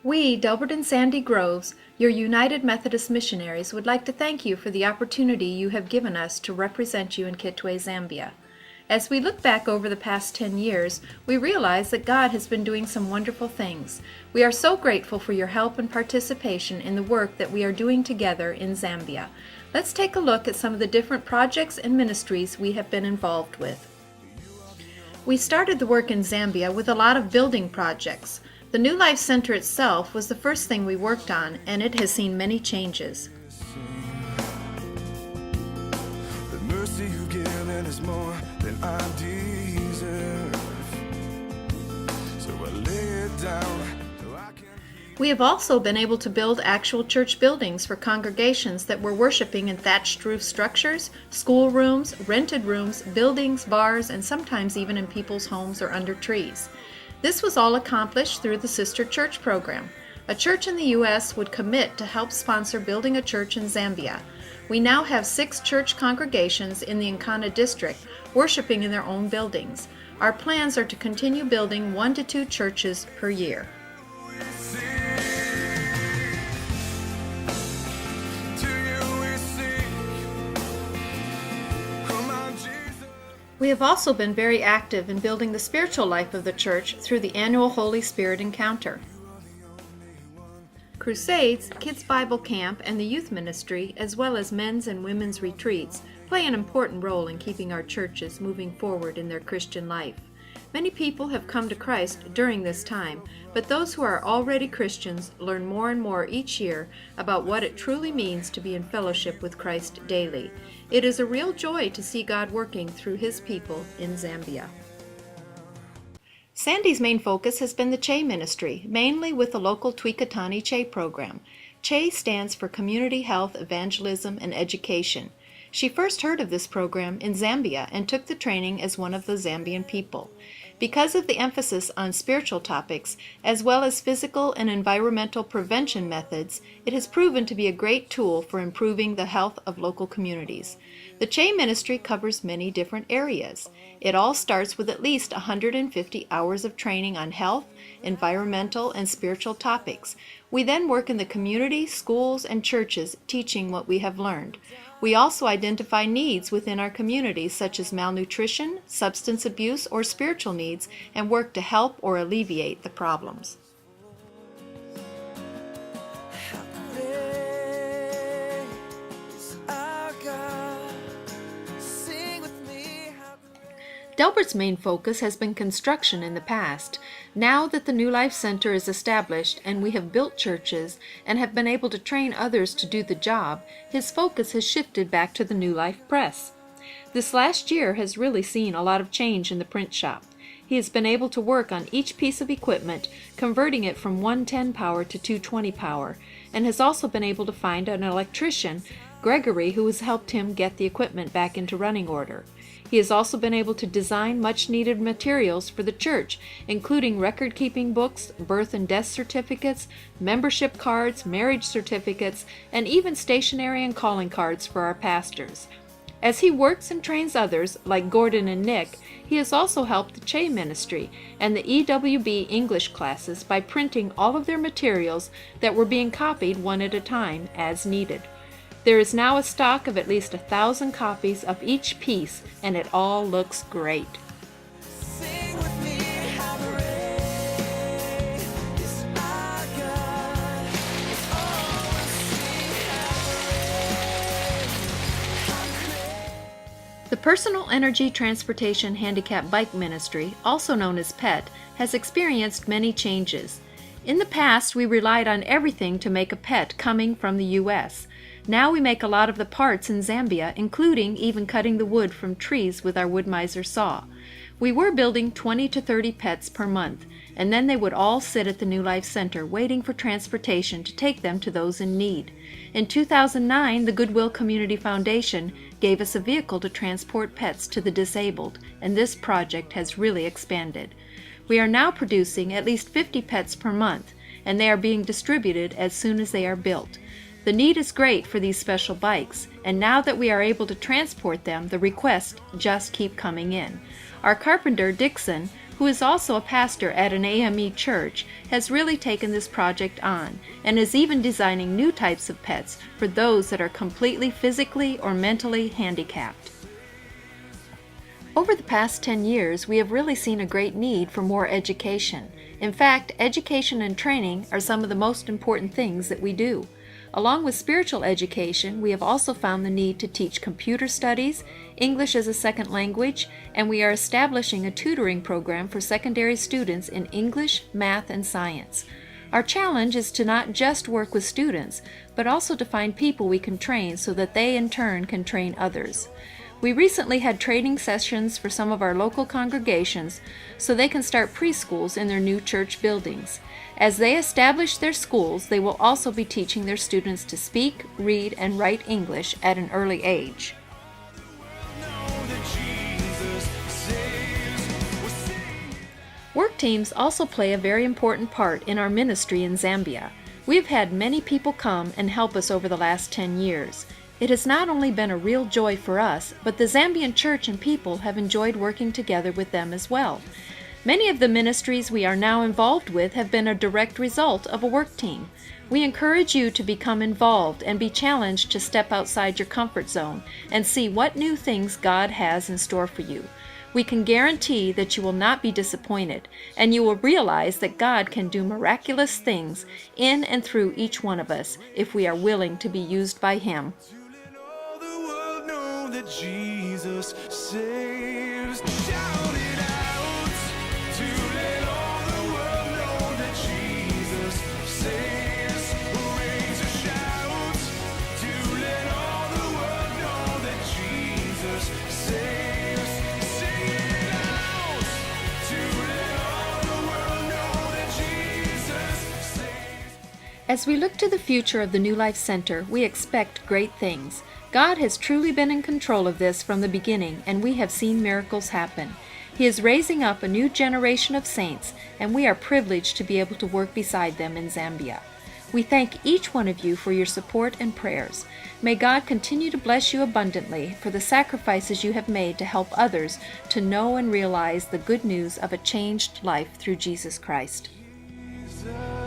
We, Delbert and Sandy Groves, your United Methodist missionaries, would like to thank you for the opportunity you have given us to represent you in Kitwe, Zambia. As we look back over the past 10 years, we realize that God has been doing some wonderful things. We are so grateful for your help and participation in the work that we are doing together in Zambia. Let's take a look at some of the different projects and ministries we have been involved with. We started the work in Zambia with a lot of building projects. The New Life Center itself was the first thing we worked on, and it has seen many changes. The mercy you've given is more than I deserve. So I lay it down. We have also been able to build actual church buildings for congregations that were worshiping in thatched roof structures, schoolrooms, rented rooms, buildings, bars, and sometimes even in people's homes or under trees. This was all accomplished through the Sister Church program. A church in the U.S. would commit to help sponsor building a church in Zambia. We now have 6 church congregations in the Nkana district worshiping in their own buildings. Our plans are to continue building 1 to 2 churches per year. We have also been very active in building the spiritual life of the church through the annual Holy Spirit Encounter. Crusades, Kids Bible Camp, and the youth ministry, as well as men's and women's retreats, play an important role in keeping our churches moving forward in their Christian life. Many people have come to Christ during this time, but those who are already Christians learn more and more each year about what it truly means to be in fellowship with Christ daily. It is a real joy to see God working through His people in Zambia. Sandy's main focus has been the CHE ministry, mainly with the local Twikatani CHE program. CHE stands for Community Health, Evangelism, and Education. She first heard of this program in Zambia and took the training as one of the Zambian people. Because of the emphasis on spiritual topics, as well as physical and environmental prevention methods, it has proven to be a great tool for improving the health of local communities. The CHE ministry covers many different areas. It all starts with at least 150 hours of training on health, environmental, and spiritual topics. We then work in the community, schools, and churches teaching what we have learned. We also identify needs within our communities such as malnutrition, substance abuse, or spiritual needs, and work to help or alleviate the problems. Delbert's main focus has been construction in the past. Now that the New Life Center is established and we have built churches and have been able to train others to do the job, his focus has shifted back to the New Life Press. This last year has really seen a lot of change in the print shop. He has been able to work on each piece of equipment, converting it from 110 power to 220 power, and has also been able to find an electrician, Gregory, who has helped him get the equipment back into running order. He has also been able to design much-needed materials for the church, including record-keeping books, birth and death certificates, membership cards, marriage certificates, and even stationery and calling cards for our pastors. As he works and trains others, like Gordon and Nick, he has also helped the CHE ministry and the EWB English classes by printing all of their materials that were being copied one at a time as needed. There is now a stock of at least 1,000 copies of each piece, and it all looks great. The Personal Energy Transportation Handicap Bike Ministry, also known as PET, has experienced many changes. In the past, we relied on everything to make a PET coming from the U.S. Now we make a lot of the parts in Zambia, including even cutting the wood from trees with our Wood-Mizer saw. We were building 20 to 30 pets per month, and then they would all sit at the New Life Center waiting for transportation to take them to those in need. In 2009, the Goodwill Community Foundation gave us a vehicle to transport pets to the disabled, and this project has really expanded. We are now producing at least 50 pets per month, and they are being distributed as soon as they are built. The need is great for these special bikes, and now that we are able to transport them, the requests just keep coming in. Our carpenter, Dixon, who is also a pastor at an AME church, has really taken this project on and is even designing new types of pets for those that are completely physically or mentally handicapped. Over the past 10 years, we have really seen a great need for more education. In fact, education and training are some of the most important things that we do. Along with spiritual education, we have also found the need to teach computer studies, English as a second language, and we are establishing a tutoring program for secondary students in English, math, and science. Our challenge is to not just work with students, but also to find people we can train so that they in turn can train others. We recently had training sessions for some of our local congregations so they can start preschools in their new church buildings. As they establish their schools, they will also be teaching their students to speak, read, and write English at an early age. Work teams also play a very important part in our ministry in Zambia. We have had many people come and help us over the last 10 years. It has not only been a real joy for us, but the Zambian church and people have enjoyed working together with them as well. Many of the ministries we are now involved with have been a direct result of a work team. We encourage you to become involved and be challenged to step outside your comfort zone and see what new things God has in store for you. We can guarantee that you will not be disappointed, and you will realize that God can do miraculous things in and through each one of us if we are willing to be used by Him. That Jesus saves. Shout it out to let all the world know that Jesus saves. Raise a shout to let all the world know that Jesus saves. Sing it out to let all the world know that Jesus saves. As we look to the future of the New Life Center, we expect great things. God has truly been in control of this from the beginning, and we have seen miracles happen. He is raising up a new generation of saints, and we are privileged to be able to work beside them in Zambia. We thank each one of you for your support and prayers. May God continue to bless you abundantly for the sacrifices you have made to help others to know and realize the good news of a changed life through Jesus Christ. Jesus.